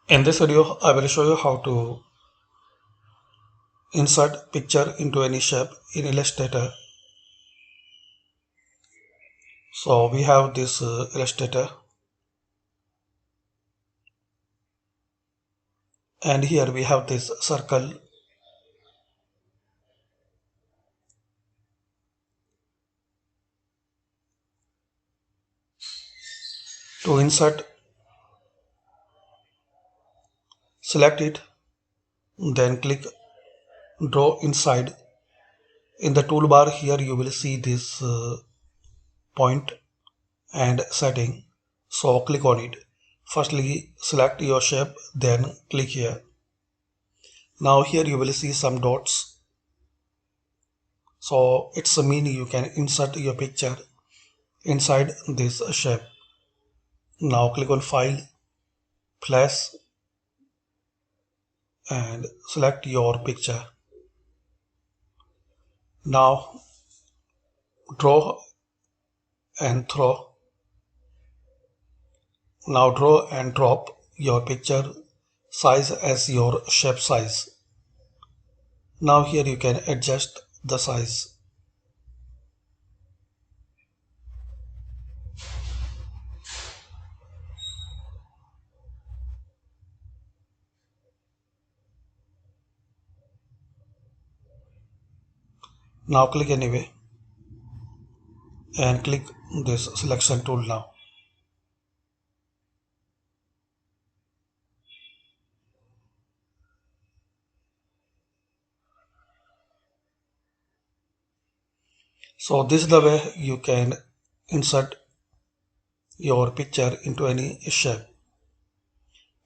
In this video, I will show you how to insert picture into any shape in Illustrator. So we have this Illustrator, and here we have this circle. To insert, select it, then click draw inside. In the toolbar here you will see this point and setting. So click on it. Firstly select your shape, then click here. Now here you will see some dots. So it's a mean you can insert your picture inside this shape. Now click on File, Flash, and select your picture. Now draw and throw. Now draw and drop your picture size as your shape size. Now here you can adjust the size. Now click anyway and click this selection tool now. So this is the way you can insert your picture into any shape.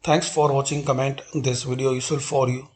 Thanks for watching. Comment this video useful for you.